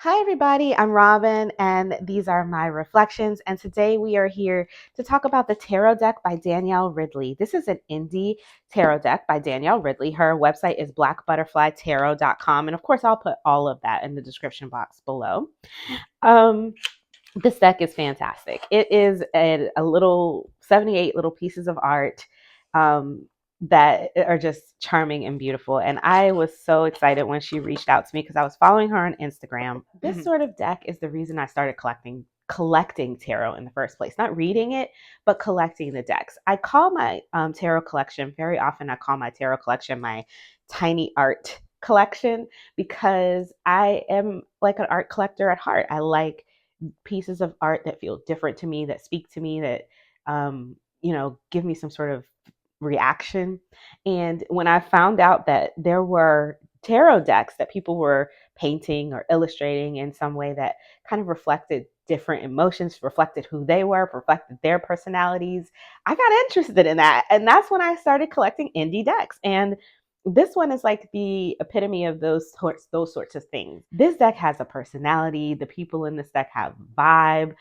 Hi, everybody. I'm Robin, and these are my reflections. And today we are here to talk about the Tarot deck by Danielle Ridley. This is an indie tarot deck by Danielle Ridley. Her website is blackbutterflytarot.com. And of course, I'll put all of that in the description box below. This deck is fantastic. It is a little 78 little pieces of art. That are just charming and beautiful. And I was so excited when she reached out to me because I was following her on Instagram. This sort of deck is the reason I started collecting tarot in the first place. Not reading it, but collecting the decks. I call my tarot collection, very often I call my tarot collection my tiny art collection because I am like an art collector at heart. I like pieces of art that feel different to me, that speak to me, that give me some sort of reaction. And when I found out that there were tarot decks that people were painting or illustrating in some way that kind of reflected different emotions, reflected who they were, reflected their personalities, I got interested in that. And that's when I started collecting indie decks. And this one is like the epitome of those sorts of things. This deck has a personality. The people in this deck have vibe.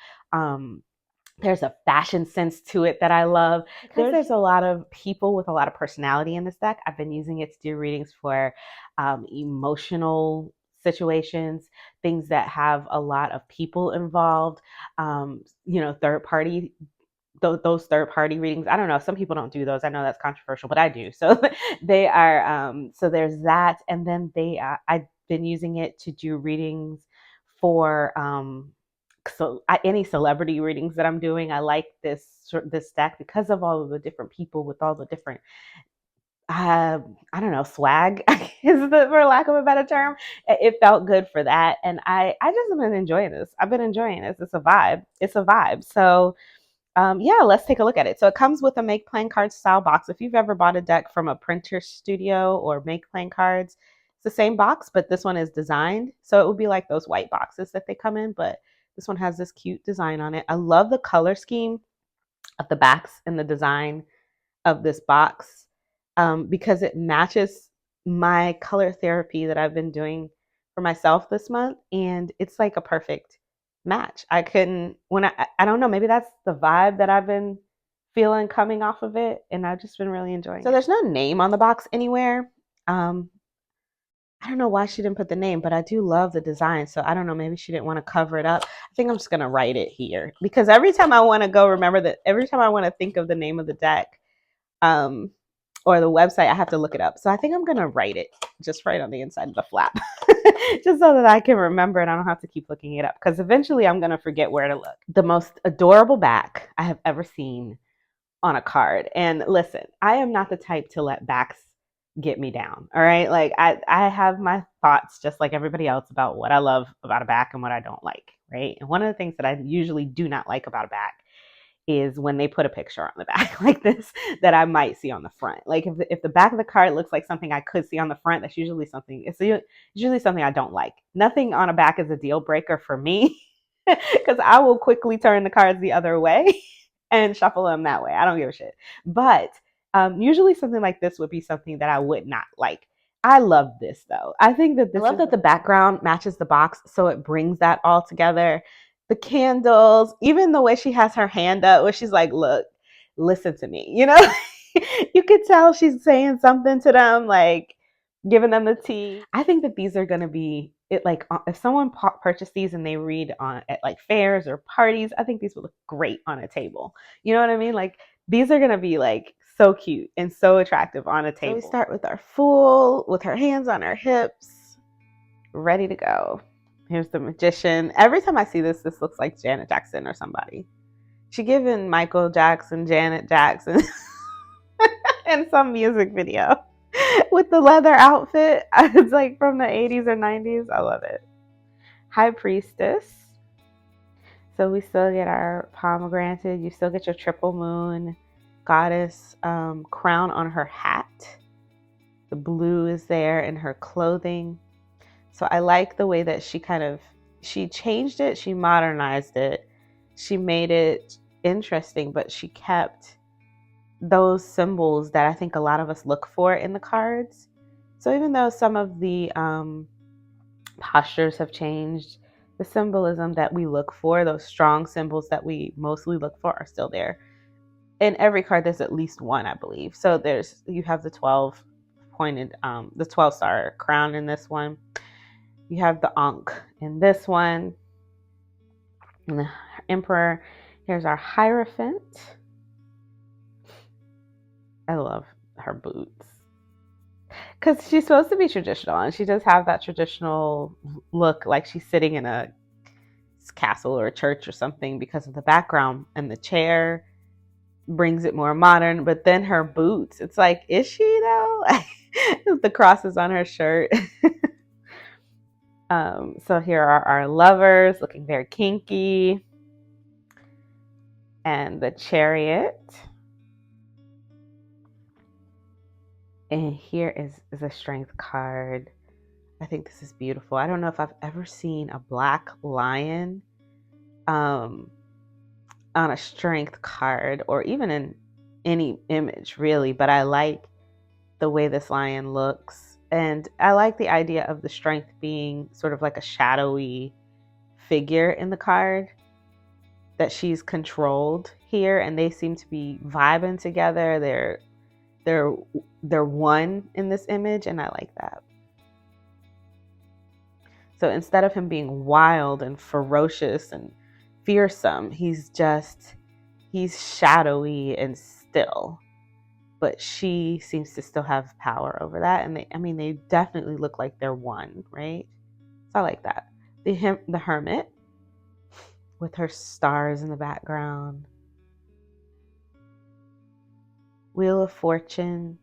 There's a fashion sense to it that I love. There's a lot of people with a lot of personality in this deck. I've been using it to do readings for emotional situations, things that have a lot of people involved, third party. Those third party readings. I don't know. Some people don't do those. I know that's controversial, but I do. So they are. So there's that, and then I've been using it to do readings for any celebrity readings that I'm doing. I like this deck because of all of the different people with all the different I don't know, swag for lack of a better term. It felt good for that, and I just have been enjoying this. I've been enjoying this. It's a vibe. So yeah, let's take a look at it. So it comes with a make playing cards style box. If you've ever bought a deck from a printer studio or make playing cards, it's the same box, but this one is designed. So it would be like those white boxes that they come in, but this one has this cute design on it. I love the color scheme of the backs and the design of this box because it matches my color therapy that I've been doing for myself this month. And it's like a perfect match. I don't know, maybe that's the vibe that I've been feeling coming off of it. And I've just been really enjoying it. So there's no name on the box anywhere. I don't know why she didn't put the name, but I do love the design. So I don't know, maybe she didn't want to cover it up. I think I'm just going to write it here because every time I want to think of the name of the deck, or the website, I have to look it up. So I think I'm going to write it just right on the inside of the flap, just so that I can remember and I don't have to keep looking it up because eventually I'm going to forget where to look. The most adorable back I have ever seen on a card. And listen, I am not the type to let backs get me down. All right. Like I have my thoughts just like everybody else about what I love about a back and what I don't like. Right. And one of the things that I usually do not like about a back is when they put a picture on the back like this that I might see on the front. Like if the back of the card looks like something I could see on the front, that's usually something. It's usually something I don't like. Nothing on a back is a deal breaker for me because I will quickly turn the cards the other way and shuffle them that way. I don't give a shit. But usually something like this would be something that I would not like. I love this though. I think that I love that the background matches the box, so it brings that all together. The candles, even the way she has her hand up, where she's like, "Look, listen to me." You could tell she's saying something to them, like giving them the tea. I think that these are going to be it. Like if someone purchased these and they read on at like fairs or parties, I think these would look great on a table. You know what I mean? Like these are going to be like so cute and so attractive on a table. So we start with our Fool with her hands on her hips, ready to go. Here's the Magician. Every time I see this looks like Janet Jackson or somebody. She given Michael Jackson, Janet Jackson in some music video with the leather outfit. It's like from the 80s or 90s. I love it. High Priestess. So we still get our pomegranate. You still get your triple moon goddess crown on her hat. The blue is there in her clothing. So I like the way that she changed it, she modernized it, she made it interesting, but she kept those symbols that I think a lot of us look for in the cards. So even though some of the postures have changed, The symbolism that we look for, those strong symbols that we mostly look for, are still there. In every card, there's at least one, I believe. So you have the 12 pointed, the 12 star crown in this one. You have the Ankh in this one, and the Emperor. Here's our Hierophant. I love her boots because she's supposed to be traditional, and she does have that traditional look, like she's sitting in a castle or a church or something, because of the background, and the chair brings it more modern. But then her boots, it's like, is she though? The crosses on her shirt. So here are our lovers looking very kinky, and the Chariot. And here is a strength card. I think this is beautiful. I don't know if I've ever seen a black lion on a strength card, or even in any image really, but I like the way this lion looks. And I like the idea of the strength being sort of like a shadowy figure in the card, that she's controlled here, and they seem to be vibing together. They're one in this image, and I like that. So instead of him being wild and ferocious and fearsome, he's shadowy and still. But she seems to still have power over that. And they definitely look like they're one, right? So I like that. The Hermit with her stars in the background. Wheel of Fortune.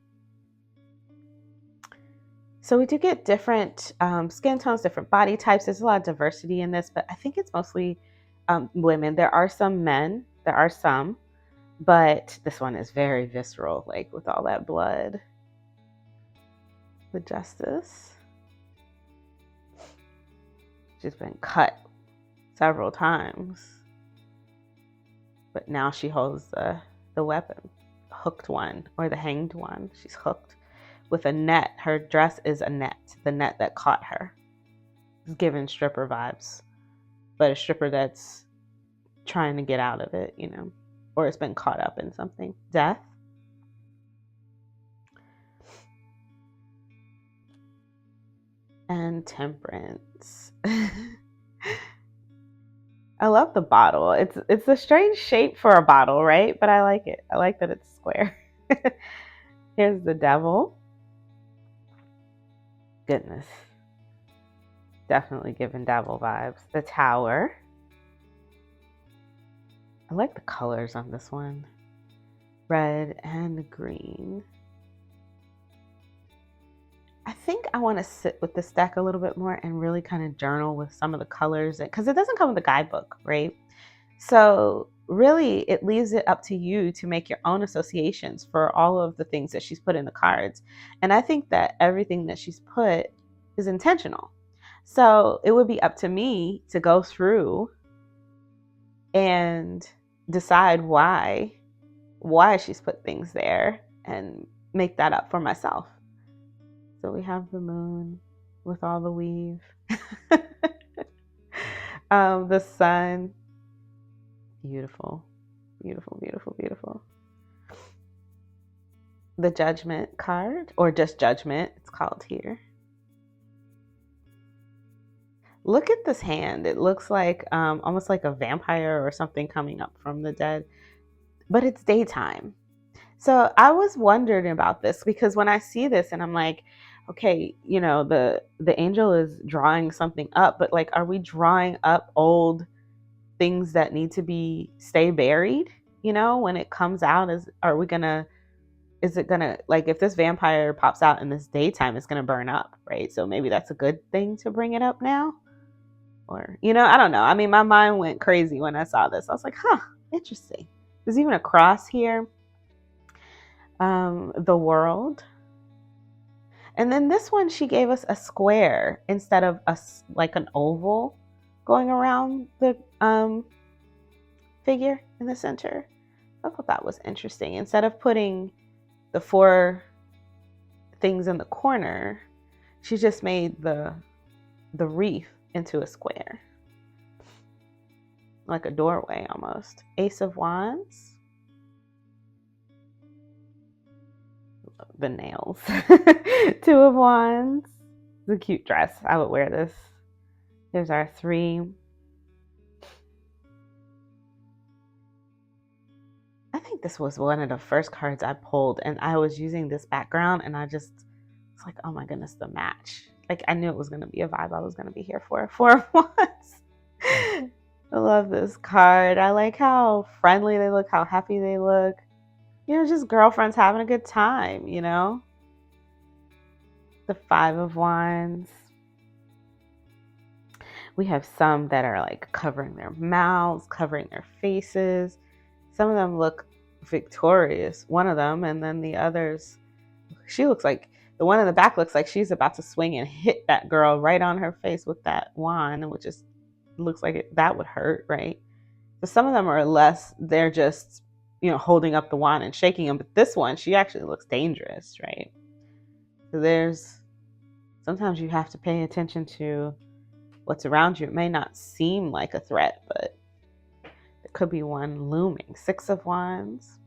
So we do get different skin tones, different body types. There's a lot of diversity in this, but I think it's mostly women. There are some men. There are some. But this one is very visceral, like with all that blood. The Justice. She's been cut several times, but now she holds the weapon, hooked one, or the hanged one. She's hooked with a net. Her dress is a net, the net that caught her. It's giving stripper vibes, but a stripper that's trying to get out of it, or it's been caught up in something. Death. And Temperance. I love the bottle. It's a strange shape for a bottle, right? But I like it. I like that it's square. Here's the Devil. Goodness. Definitely giving devil vibes. The Tower. I like the colors on this one. Red and green. I think I want to sit with this deck a little bit more and really kind of journal with some of the colors, because it doesn't come with a guidebook, right? So really it leaves it up to you to make your own associations for all of the things that she's put in the cards. And I think that everything that she's put is intentional. So it would be up to me to go through and decide why she's put things there and make that up for myself. So we have the Moon with all the weave. The Sun. Beautiful, beautiful, beautiful, beautiful. The Judgment card, or just Judgment, it's called here. Look at this hand. It looks like almost like a vampire or something coming up from the dead, but it's daytime. So I was wondering about this, because when I see this and I'm like, okay, the angel is drawing something up, but like, are we drawing up old things that need to stay buried? When it comes out, is it gonna, like, if this vampire pops out in this daytime, it's gonna burn up, right? So maybe that's a good thing to bring it up now, or I don't know. My mind went crazy when I saw this. I was like, interesting. There's even a cross here. The World. And then this one, she gave us a square instead of like an oval going around the figure in the center. I thought that was interesting. Instead of putting the 4 things in the corner, she just made the wreath into a square. like a doorway almost. Ace of Wands. The nails. Two of Wands. It's a cute dress. I would wear this. Here's our 3. I think this was one of the first cards I pulled, and I was using this background, and I just was like, oh my goodness, the match. Like, I knew it was going to be a vibe I was going to be here for. 4 of Wands. I love this card. I like how friendly they look, how happy they look. You know, just girlfriends having a good time, you know? The 5 of Wands. We have some that are like covering their mouths, covering their faces. Some of them look victorious, one of them, and then the others, she looks like, the one in the back looks like she's about to swing and hit that girl right on her face with that wand, which just looks like that would hurt, right? So some of them are less, they're just, you know, holding up the wand and shaking them. But this one, she actually looks dangerous, right? So sometimes you have to pay attention to what's around you. It may not seem like a threat, but there could be one looming. 6 of Wands.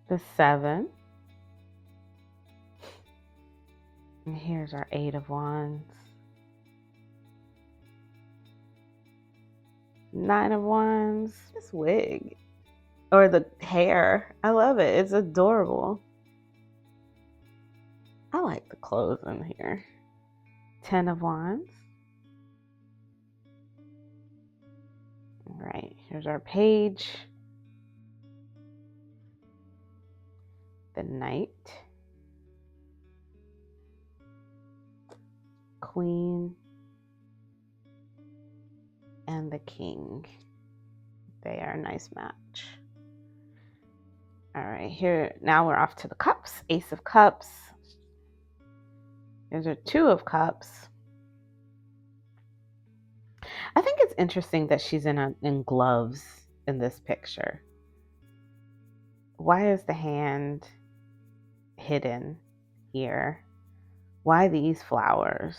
The 7. And here's our 8 of Wands. 9 of Wands. This wig. Or the hair. I love it. It's adorable. I like the clothes in here. 10 of Wands. All right. Here's our page. The Knight. Queen. And the King. They are a nice match. All right, here, now we're off to the cups. Ace of Cups. There's a 2 of Cups. I think it's interesting that she's in gloves in this picture. Why is the hand hidden here? Why these flowers?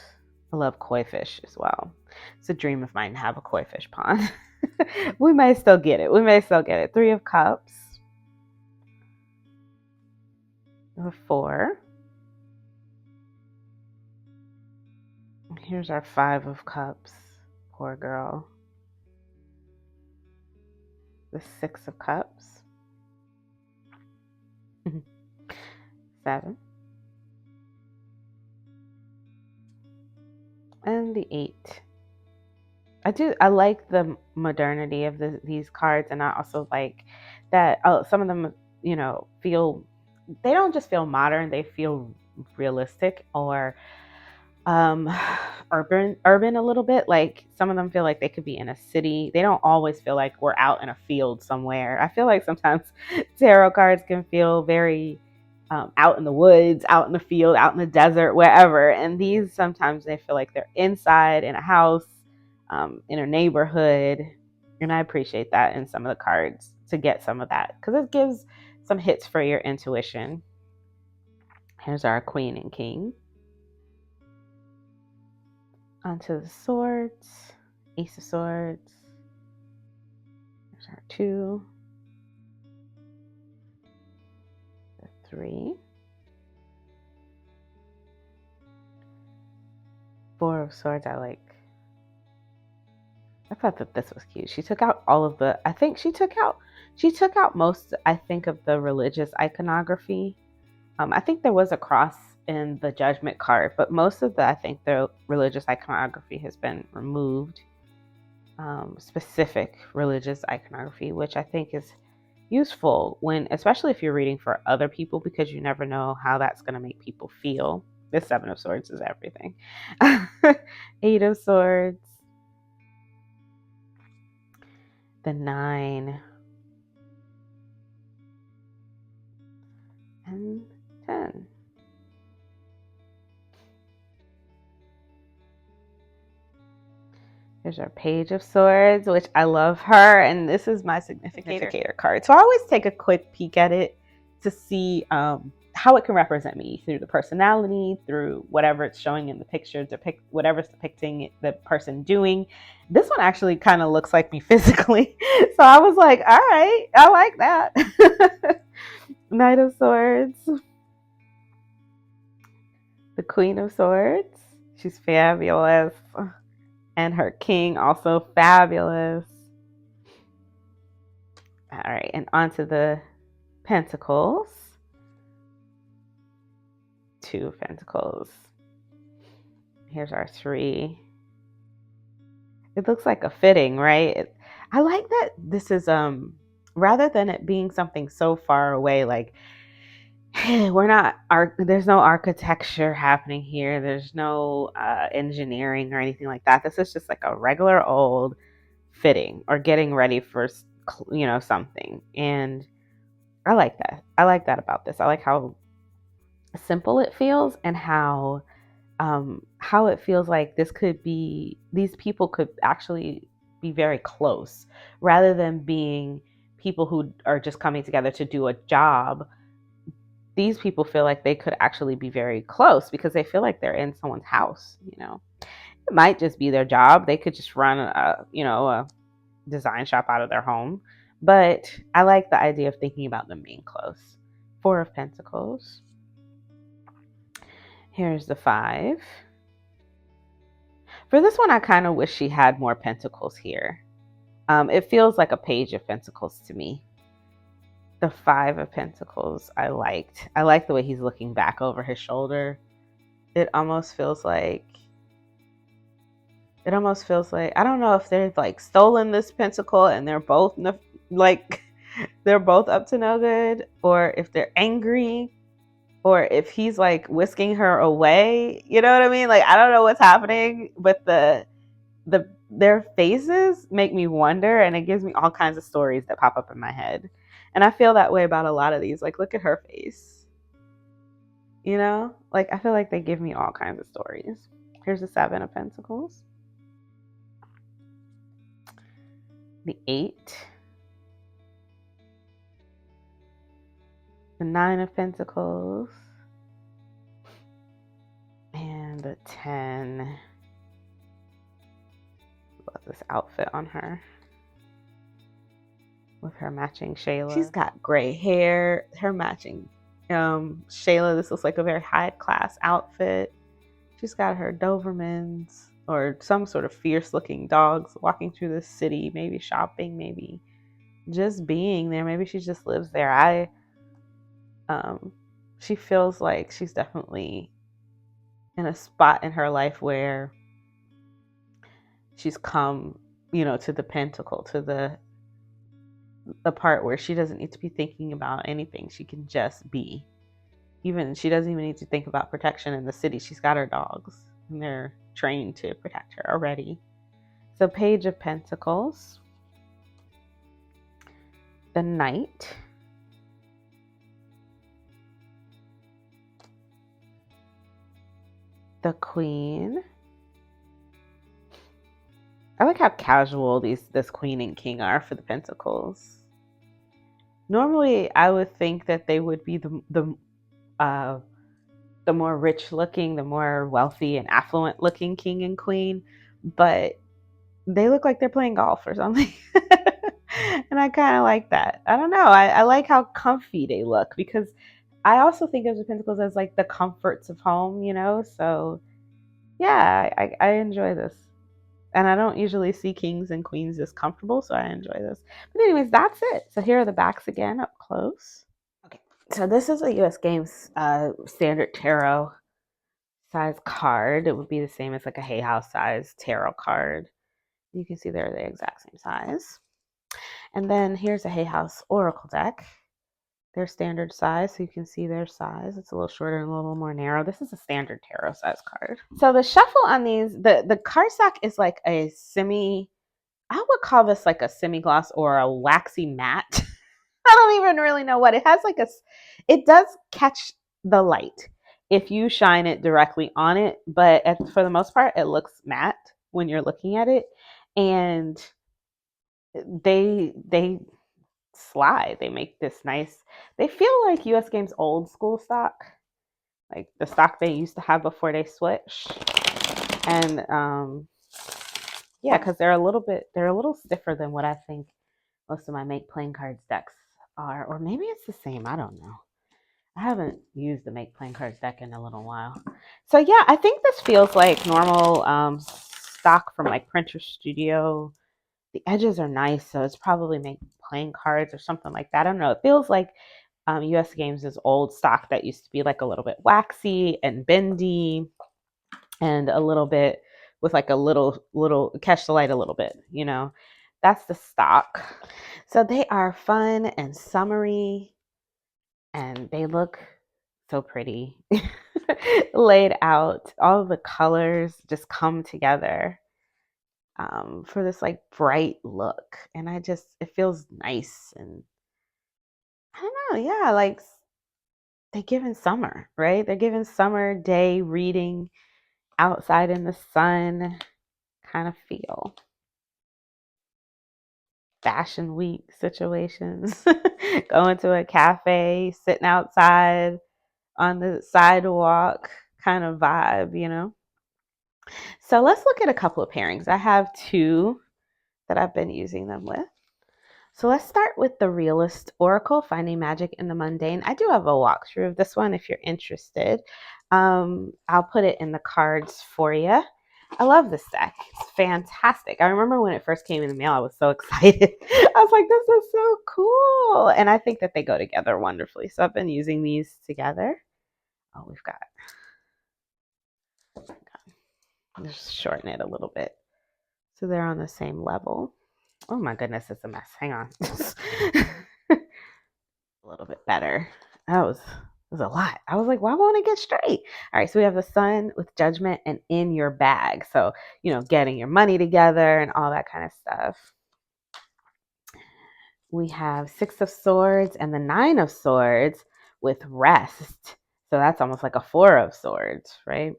I love koi fish as well. It's a dream of mine to have a koi fish pond. We may still get it. 3 of Cups. The 4. Here's our 5 of Cups. Poor girl. The 6 of Cups. 7. And the 8. I like the modernity of these cards, and I also like that some of them, you know, they don't just feel modern, they feel realistic or urban a little bit. Like some of them feel like they could be in a city. They don't always feel like we're out in a field somewhere. I feel like sometimes tarot cards can feel very out in the woods, out in the field, out in the desert, wherever. And these sometimes they feel like they're inside in a house, in a neighborhood. And I appreciate that in some of the cards to get some of that because it gives some hits for your intuition. Here's our Queen and King. Onto the swords. Ace of Swords. There's our 2. The 3. 4 of Swords I like. I thought that this was cute. She took out all of the, I think she took out most, I think, of the religious iconography. I think there was a cross in the Judgment card, but most of I think the religious iconography has been removed. Specific religious iconography, which I think is useful especially if you're reading for other people, because you never know how that's going to make people feel. The 7 of Swords is everything. 8 of Swords. The 9. And 10. There's our Page of Swords, which I love her, and this is my significator card. So I always take a quick peek at it to see how how it can represent me through the personality, through whatever it's showing in the picture, depict whatever's depicting the person doing. This one actually kind of looks like me physically. So I was like, all right, I like that. Knight of Swords, the Queen of Swords. She's fabulous. And her king, also fabulous. All right, and onto the Pentacles. Two of Pentacles. Here's our three. It looks like a fitting, right? I like that this is rather than it being something so far away, like we're not there's no architecture happening here. There's no engineering or anything like that. This is just like a regular old fitting or getting ready for something. And I like that. I like that about this. I like how simple it feels and how it feels like these people could actually be very close rather than being people who are just coming together to do a job. These people feel like they could actually be very close because they feel like they're in someone's house. It might just be their job. They could just run a design shop out of their home. But I like the idea of thinking about them being close. Four of Pentacles. Here's the five. For this one, I kind of wish she had more pentacles here. It feels like a page of pentacles to me. The Five of Pentacles, I liked. I like the way he's looking back over his shoulder. It almost feels like, I don't know if they've like stolen this pentacle and they're both they're both up to no good, or if they're angry, or if he's like whisking her away. You know what I mean? Like, I don't know what's happening, but their faces make me wonder, and it gives me all kinds of stories that pop up in my head. And I feel that way about a lot of these. Like, look at her face. Like, I feel like they give me all kinds of stories. Here's the Seven of Pentacles. The Eight. The Nine of Pentacles. And the 10. Love this outfit on her. With her matching Shayla. She's got gray hair. Her matching Shayla. This looks like a very high class outfit. She's got her Dobermans or some sort of fierce looking dogs walking through the city, maybe shopping, maybe just being there. Maybe she just lives there. She feels like she's definitely in a spot in her life where she's come, to the pentacle, to the part where she doesn't need to be thinking about anything. She can just be. She doesn't even need to think about protection in the city. She's got her dogs and they're trained to protect her already. So Page of Pentacles, the Knight, the Queen. I like how casual this Queen and King are for the Pentacles. Normally, I would think that they would be the more rich looking, the more wealthy and affluent looking King and Queen, but they look like they're playing golf or something. And I kind of like that. I don't know. I like how comfy they look, because I also think of the Pentacles as like the comforts of home, So yeah, I enjoy this. And I don't usually see kings and queens this comfortable, so I enjoy this. But anyways, that's it. So here are the backs again up close. Okay, so this is a US Games standard tarot size card. It would be the same as like a Hay House size tarot card. You can see they're the exact same size. And then here's a Hay House Oracle deck. They're standard size, so you can see their size. It's a little shorter and a little more narrow. This is a standard tarot size card. So the shuffle on these, the cardstock is like I would call this like a semi-gloss or a waxy matte. I don't even really know what. It has like it does catch the light if you shine it directly on it, but for the most part, it looks matte when you're looking at it. And they slide. They make this nice, they feel like US Games old school stock, like the stock they used to have before they switched. And yeah, because they're a little stiffer than what I think most of my Make Playing Cards decks are. Or maybe it's the same, I don't know. I haven't used the Make Playing Cards deck in a little while. So yeah, I think this feels like normal stock from like Printer Studio. The edges are nice, so it's probably Make Playing Cards or something like that. I don't know. It feels like US Games' old stock that used to be like a little bit waxy and bendy and a little bit with like a little catch the light a little bit, you know. That's the stock. So they are fun and summery and they look so pretty laid out. All of the colors just come together for this like bright look. And it feels nice. And I don't know, yeah, like they're giving summer, right? They're giving summer day reading outside in the sun kind of feel. Fashion week situations, going to a cafe, sitting outside on the sidewalk kind of vibe, you know? So let's look at a couple of pairings. I have two that I've been using them with. So let's start with the Realist Oracle, Finding Magic in the Mundane. I do have a walkthrough of this one if you're interested. I'll put it in the cards for you. I love this deck. It's fantastic. I remember when it first came in the mail, I was so excited. I was like, this is so cool. And I think that they go together wonderfully. So I've been using these together. Oh, we've got, just shorten it a little bit. So they're on the same level. Oh my goodness, it's a mess. Hang on. A little bit better. That was a lot. I was like, why won't it get straight? All right, so we have the Sun with Judgment and In Your Bag. So, you know, getting your money together and all that kind of stuff. We have Six of Swords and the Nine of Swords with Rest. So that's almost like a Four of Swords, right?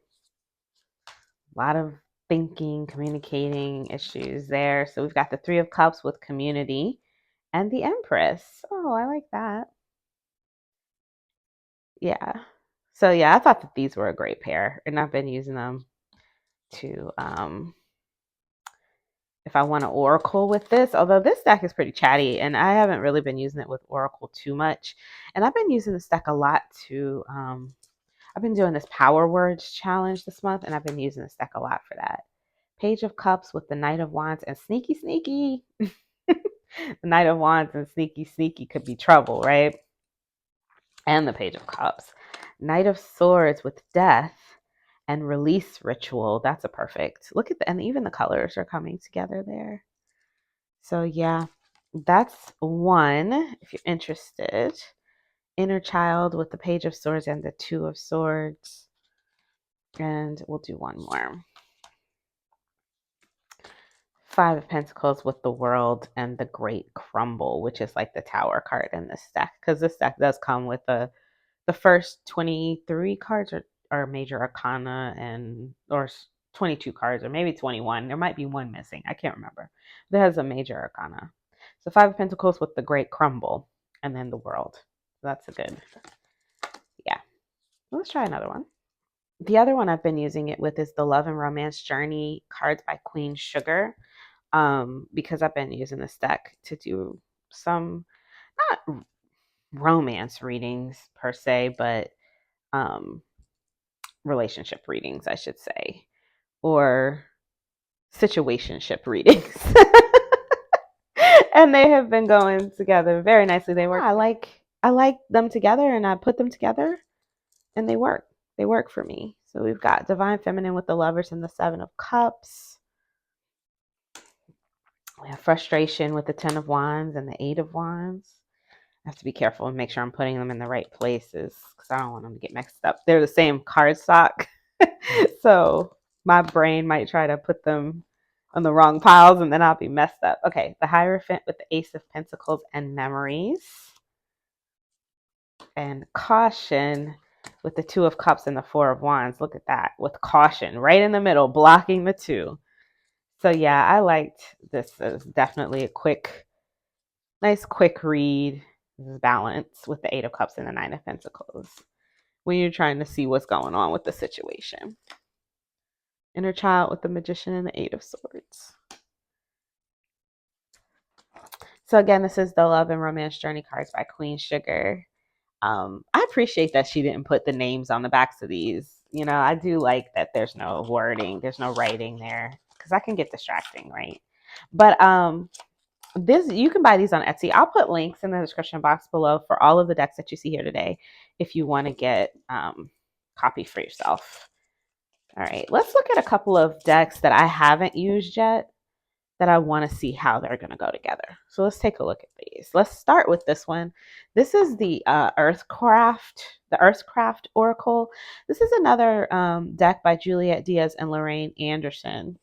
A lot of thinking, communicating issues there. So we've got the Three of Cups with Community and the Empress. Oh, I like that. Yeah. So yeah, I thought that these were a great pair, and I've been using them to if I want to Oracle with this, although this deck is pretty chatty and I haven't really been using it with Oracle too much. And I've been using this deck a lot to I've been doing this Power Words challenge this month, and I've been using this deck a lot for that. Page of Cups with the Knight of Wands and Sneaky. The Knight of Wands and Sneaky could be trouble, right? And the Page of Cups. Knight of Swords with Death and Release Ritual. That's a perfect. Look at and even the colors are coming together there. So yeah, that's one if you're interested. Inner Child with the Page of Swords and the Two of Swords. And we'll do one more. Five of Pentacles with the World and the Great Crumble, which is like the Tower card in this deck. Because this deck does come with the first 23 cards are Major Arcana or 22 cards or maybe 21. There might be one missing. I can't remember. That has a Major Arcana. So Five of Pentacles with the Great Crumble and then the World. So that's a good, yeah. Let's try another one. The other one I've been using it with is the Love and Romance Journey cards by Queen Sugar. Because I've been using this deck to do some, not romance readings per se, but relationship readings, I should say, or situationship readings. And they have been going together very nicely. They work. I like them together, and I put them together, and they work. They work for me. So we've got Divine Feminine with the Lovers and the Seven of Cups. We have Frustration with the Ten of Wands and the Eight of Wands. I have to be careful and make sure I'm putting them in the right places because I don't want them to get mixed up. They're the same card stock. So my brain might try to put them on the wrong piles and then I'll be messed up. Okay, the Hierophant with the Ace of Pentacles and Memories. And Caution with the Two of Cups and the Four of Wands. Look at that. With Caution right in the middle, blocking the two. So yeah, I liked this. It was definitely a quick, Nice quick read. This is balance with the Eight of Cups and the Nine of Pentacles when you're trying to see what's going on with the situation. Inner Child with the Magician and the Eight of Swords. So again, this is the Love and Romance Journey cards by Queen Sugar. I appreciate that she didn't put the names on the backs of these. You know, I do like that there's no wording, there's no writing there, because that can get distracting, right? But this, you can buy these on Etsy. I'll put links in the description box below for all of the decks that you see here today if you want to get copy for yourself. All right, let's look at a couple of decks that I haven't used yet that I want to see how they're going to go together. So let's take a look at these. Let's start with this one. This is the Earthcraft Oracle. This is another deck by Juliet Diaz and Lorraine Anderson.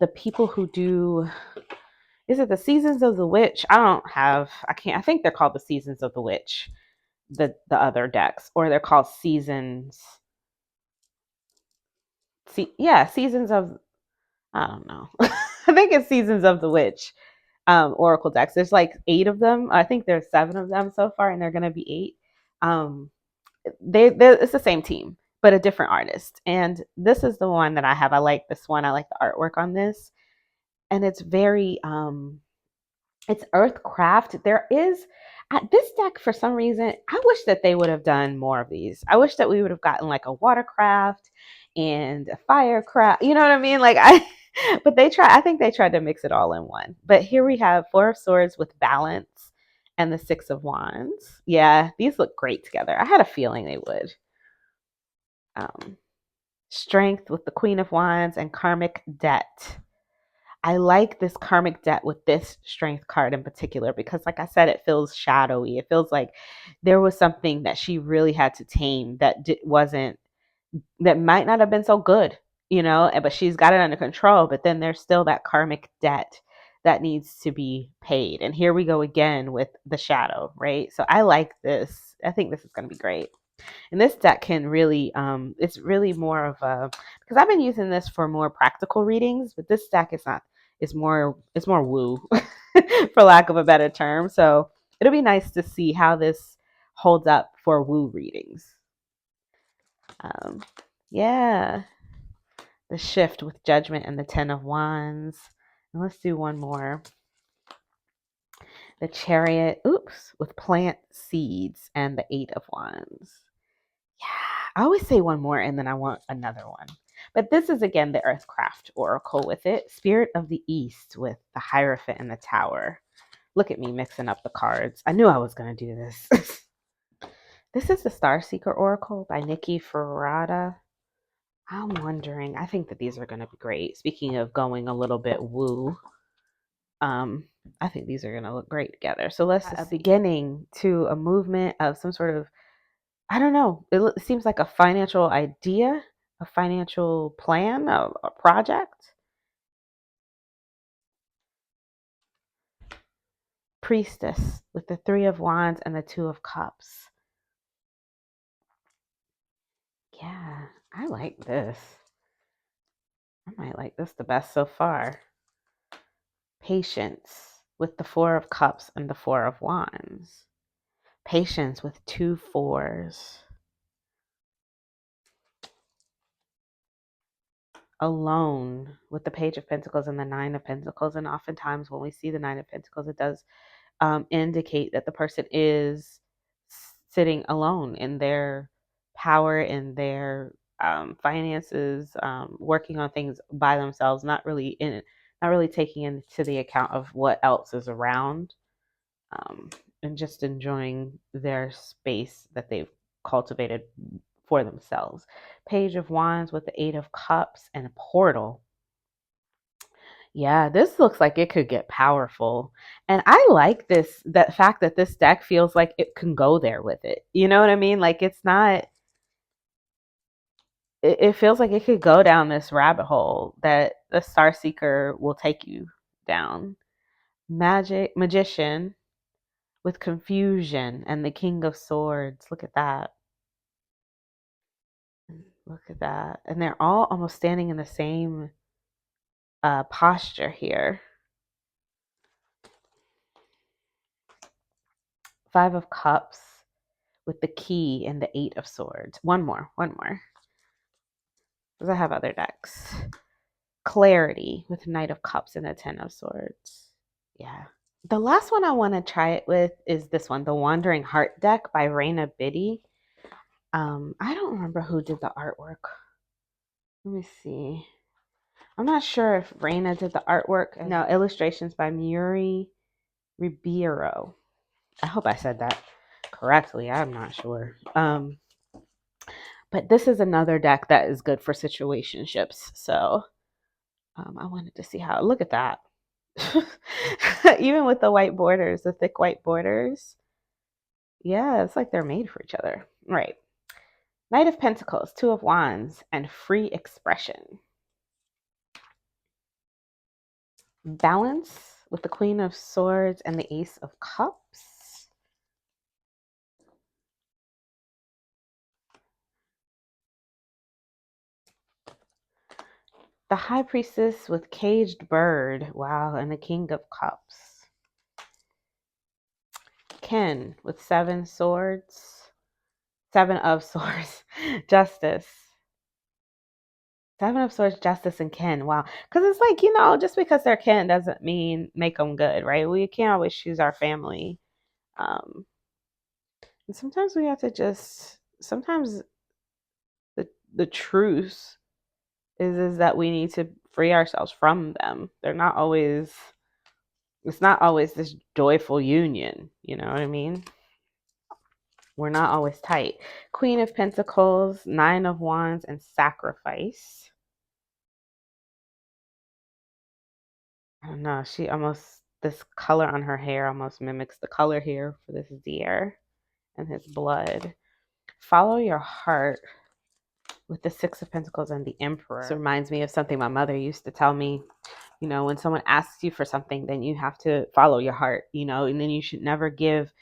The people who do, is it the Seasons of the Witch? I think they're called the Seasons of the Witch, the other decks, or they're called Seasons. Seasons of, I don't know. I think it's Seasons of the Witch. Oracle decks. There's like 8 of them. I think there's 7 of them so far, and they're going to be 8. It's the same team, but a different artist. And this is the one that I have. I like this one. I like the artwork on this, and it's very it's Earthcraft. There is this deck for some reason. I wish that they would have done more of these. I wish that we would have gotten like a watercraft and a firecraft. You know what I mean? Like but I think they tried to mix it all in one. But here we have 4 of Swords with balance and the 6 of Wands. Yeah, these look great together. I had a feeling they would. Strength with the Queen of Wands and karmic debt. I like this karmic debt with this strength card in particular because, like I said, it feels shadowy. It feels like there was something that she really had to tame that might not have been so good, you know, but she's got it under control. But then there's still that karmic debt that needs to be paid. And here we go again with the shadow, right? So I like this. I think this is going to be great. And this deck can really, it's really more of a, because I've been using this for more practical readings, but this deck is not, it's more woo, for lack of a better term. So it'll be nice to see how this holds up for woo readings. Yeah, the Shift with Judgment and the 10 of Wands. And let's do one more. The Chariot, with plant seeds and the 8 of Wands. Yeah, I always say one more and then I want another one. But this is again the Earthcraft Oracle with it. Spirit of the East with the Hierophant and the Tower. Look at me mixing up the cards. I knew I was going to do this. This is the Starseeker Oracle by Nikki Ferrata. I'm wondering, I think that these are going to be great. Speaking of going a little bit woo, I think these are going to look great together. So let's just beginning to a movement of some sort of, I don't know, it seems like a financial idea, a financial plan, a project. Priestess with the 3 of Wands and the 2 of Cups. Yeah, I like this. I might like this the best so far. Patience with the 4 of Cups and the 4 of Wands. Patience with 2 4s. Alone with the Page of Pentacles and the 9 of Pentacles. And oftentimes when we see the 9 of Pentacles, it does indicate that the person is sitting alone in their power, in their finances, working on things by themselves, not really taking into the account of what else is around, and just enjoying their space that they've cultivated for themselves. Page of Wands with the 8 of Cups and a portal. Yeah, this looks like it could get powerful. And I like that fact that this deck feels like it can go there with it. You know what I mean? Like it's not, it feels like it could go down this rabbit hole that the Star Seeker will take you down. Magician with confusion and the King of Swords. Look at that. Look at that. And they're all almost standing in the same posture here. Five of Cups with the Key and the Eight of Swords. One more. Because I have other decks. Clarity with Knight of Cups and the Ten of Swords. Yeah. The last one I want to try it with is this one, the Wandering Heart deck by Raina Biddy. I don't remember who did the artwork. Let me see. I'm not sure if Raina did the artwork. No, illustrations by Muri Ribeiro. I hope I said that correctly. I'm not sure. But this is another deck that is good for situationships. So I wanted to see how. Look at that. Even with the white borders, the thick white borders. Yeah, it's like they're made for each other. Right. Knight of Pentacles, Two of Wands, and Free Expression. Balance with the Queen of Swords and the Ace of Cups. The High Priestess with Caged Bird. Wow, and the King of Cups. Ken with Seven of Swords. Justice. Seven of Swords, Justice, and Ken. Wow. Because it's like, just because they're kin doesn't mean make them good, right? We can't always choose our family. And sometimes we have to sometimes the truth is that we need to free ourselves from them. It's not always this joyful union. You know what I mean? We're not always tight. Queen of Pentacles, Nine of Wands, and Sacrifice. I don't know. This color on her hair almost mimics the color here for this deer and his blood. Follow your heart with the Six of Pentacles and the Emperor. This reminds me of something my mother used to tell me. When someone asks you for something, then you have to follow your heart, and then you should never give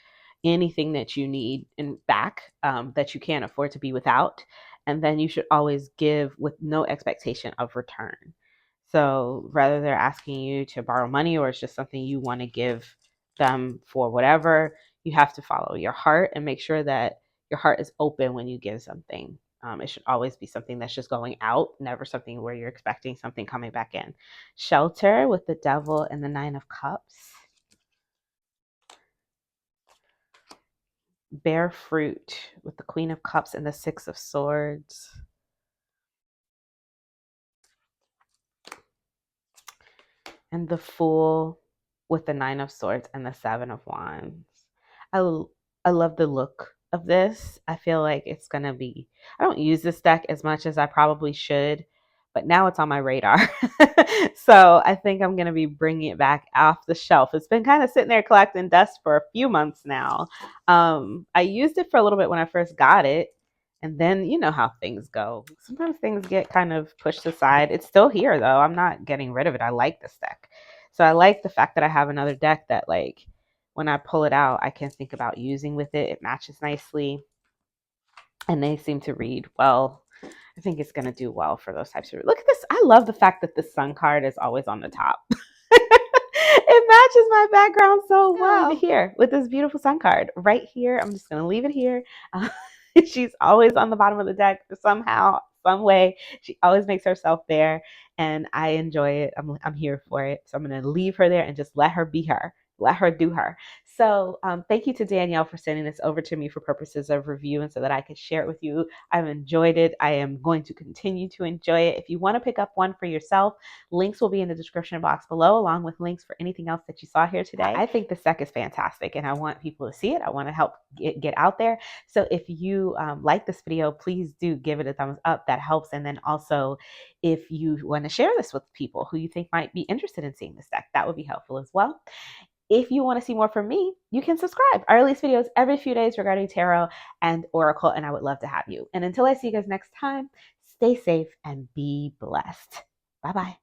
anything that you need back that you can't afford to be without. And then you should always give with no expectation of return. So whether they're asking you to borrow money or it's just something you want to give them for whatever, you have to follow your heart and make sure that your heart is open when you give something. It should always be something that's just going out, never something where you're expecting something coming back in. Shelter with the Devil and the Nine of Cups. Bear fruit with the Queen of Cups and the Six of Swords. And the Fool with the Nine of Swords and the Seven of Wands. I love the look of this. I feel like it's going to be, I don't use this deck as much as I probably should, but now it's on my radar. So I think I'm going to be bringing it back off the shelf. It's been kind of sitting there collecting dust for a few months now. I used it for a little bit when I first got it. And then you know how things go. Sometimes things get kind of pushed aside. It's still here though. I'm not getting rid of it. I like this deck. So I like the fact that I have another deck that like when I pull it out, I can think about using with it. It matches nicely. And they seem to read well. I think it's going to do well for those types of. Look at this. I love the fact that the sun card is always on the top. It matches my background so well. Leave it here with this beautiful sun card right here. I'm just going to leave it here. She's always on the bottom of the deck somehow, some way. She always makes herself there, and I enjoy it. I'm here for it. So I'm going to leave her there and just let her be her. Let her do her. So thank you to Danielle for sending this over to me for purposes of review and so that I could share it with you. I've enjoyed it. I am going to continue to enjoy it. If you want to pick up one for yourself, links will be in the description box below, along with links for anything else that you saw here today. I think this deck is fantastic, and I want people to see it. I want to help get out there. So if you like this video, please do give it a thumbs up. That helps. And then also, if you want to share this with people who you think might be interested in seeing this deck, that would be helpful as well. If you want to see more from me, you can subscribe. I release videos every few days regarding tarot and oracle, and I would love to have you. And until I see you guys next time, stay safe and be blessed. Bye-bye.